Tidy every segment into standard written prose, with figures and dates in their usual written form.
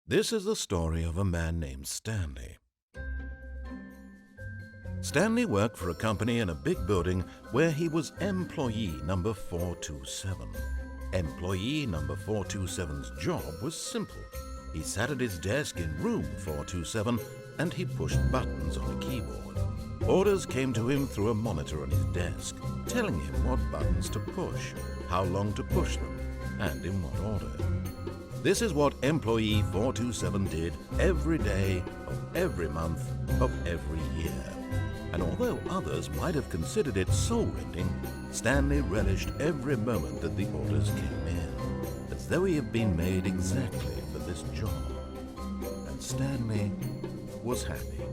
This is the story of a man named Stanley. Stanley worked for a company in a big building where he was employee number 427. Employee number 427's job was simple. He sat at his desk in room 427 and he pushed buttons on a keyboard. Orders came to him through a monitor on his desk, telling him what buttons to push, how long to push them, and in what order. This is what employee 427 did every day of every month of every year. And although others might have considered it soul-rending, Stanley relished every moment that the orders came in, as though he had been made exactly for this job. And Stanley was happy.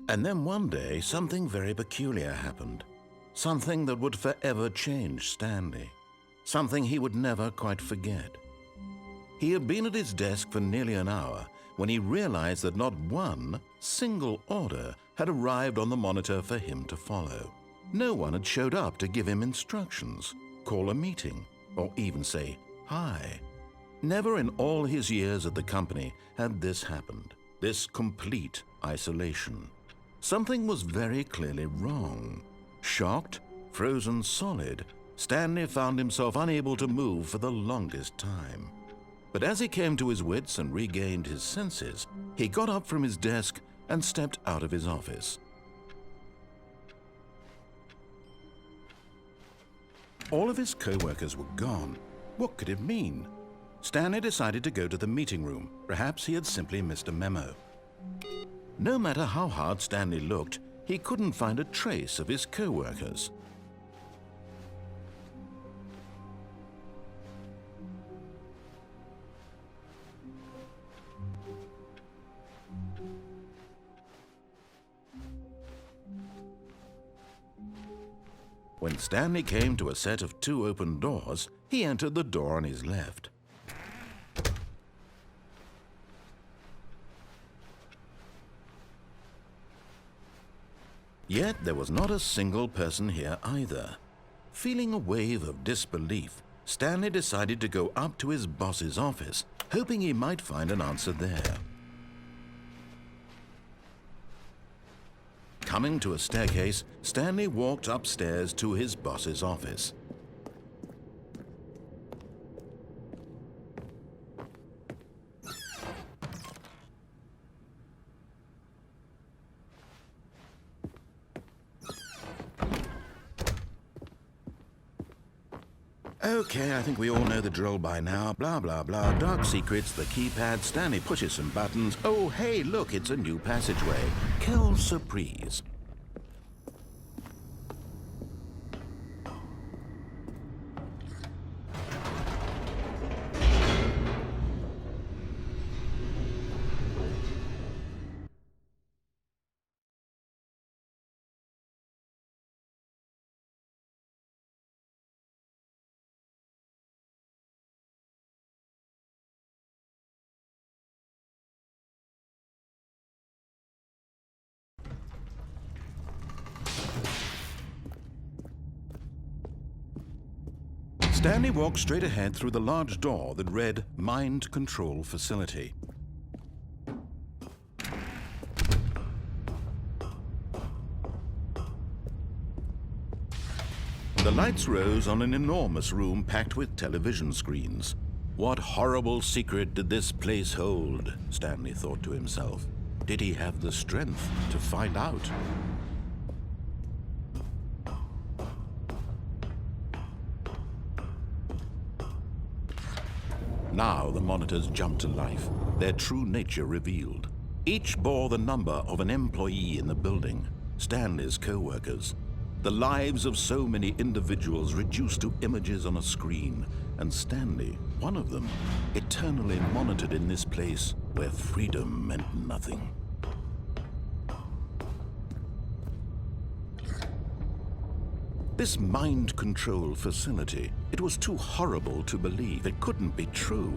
And then one day, something very peculiar happened. Something that would forever change Stanley. Something he would never quite forget. He had been at his desk for nearly an hour when he realized that not one single order had arrived on the monitor for him to follow. No one had showed up to give him instructions, call a meeting, or even say hi. Never in all his years at the company had this happened, this complete isolation. Something was very clearly wrong. Shocked, frozen solid, Stanley found himself unable to move for the longest time. But as he came to his wits and regained his senses, he got up from his desk and stepped out of his office. All of his co-workers were gone. What could it mean? Stanley decided to go to the meeting room. Perhaps he had simply missed a memo. No matter how hard Stanley looked, he couldn't find a trace of his co-workers. When Stanley came to a set of 2 open doors, he entered the door on his left. Yet there was not a single person here either. Feeling a wave of disbelief, Stanley decided to go up to his boss's office, hoping he might find an answer there. Coming to a staircase, Stanley walked upstairs to his boss's office. Okay, I think we all know the drill by now. Blah, blah, blah. Dark secrets, the keypad, Stanley pushes some buttons. Oh, hey, look, it's a new passageway. Quelle surprise. Stanley walked straight ahead through the large door that read Mind Control Facility. The lights rose on an enormous room packed with television screens. What horrible secret did this place hold? Stanley thought to himself. Did he have the strength to find out? Now the monitors jumped to life, their true nature revealed. Each bore the number of an employee in the building, Stanley's co-workers. The lives of so many individuals reduced to images on a screen, and Stanley, one of them, eternally monitored in this place where freedom meant nothing. This mind control facility, it was too horrible to believe. It couldn't be true.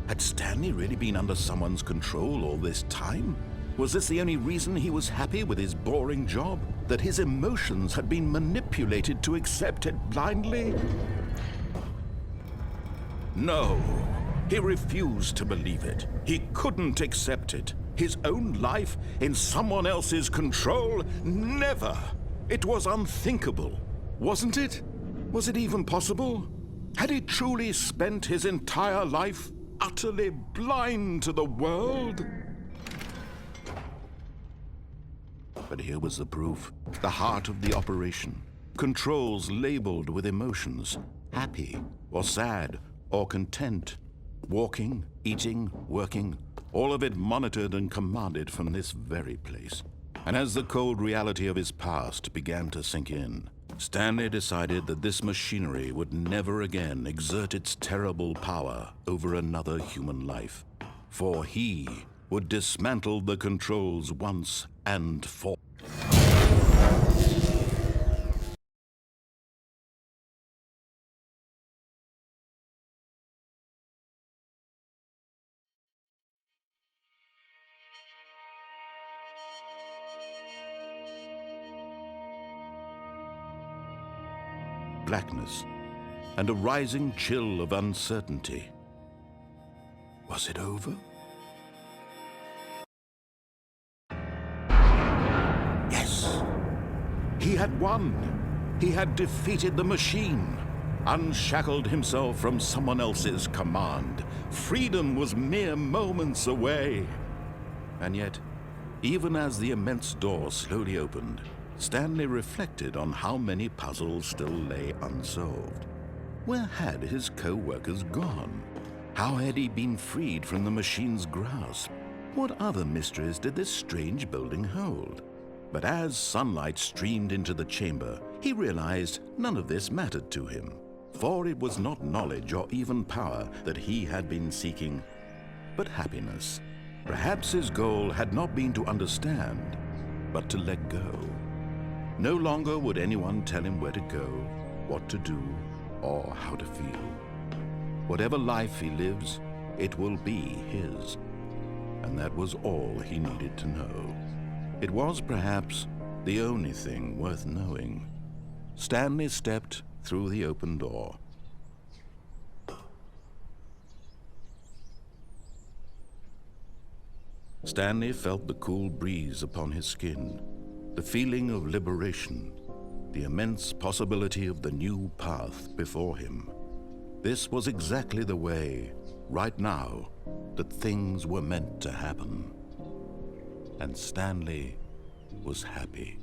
Had Stanley really been under someone's control all this time? Was this the only reason he was happy with his boring job? That his emotions had been manipulated to accept it blindly? No, He refused to believe it. He couldn't accept it. His own life in someone else's control? Never! It was unthinkable, wasn't it? Was it even possible? Had he truly spent his entire life utterly blind to the world? But here was the proof, the heart of the operation. Controls labeled with emotions, happy or sad or content. Walking, eating, working, all of it monitored and commanded from this very place. And as the cold reality of his past began to sink in, Stanley decided that this machinery would never again exert its terrible power over another human life. For he would dismantle the controls once and for blackness and a rising chill of uncertainty. Was it over? Yes! He had won! He had defeated the machine, unshackled himself from someone else's command. Freedom was mere moments away. And yet, even as the immense door slowly opened, Stanley reflected on how many puzzles still lay unsolved. Where had his co-workers gone? How had he been freed from the machine's grasp? What other mysteries did this strange building hold? But as sunlight streamed into the chamber, he realized none of this mattered to him, for it was not knowledge or even power that he had been seeking, but happiness. Perhaps his goal had not been to understand, but to let go. No longer would anyone tell him where to go, what to do, or how to feel. Whatever life he lives, it will be his. And that was all he needed to know. It was perhaps the only thing worth knowing. Stanley stepped through the open door. Stanley felt the cool breeze upon his skin, the feeling of liberation, the immense possibility of the new path before him. This was exactly the way, right now, that things were meant to happen. And Stanley was happy.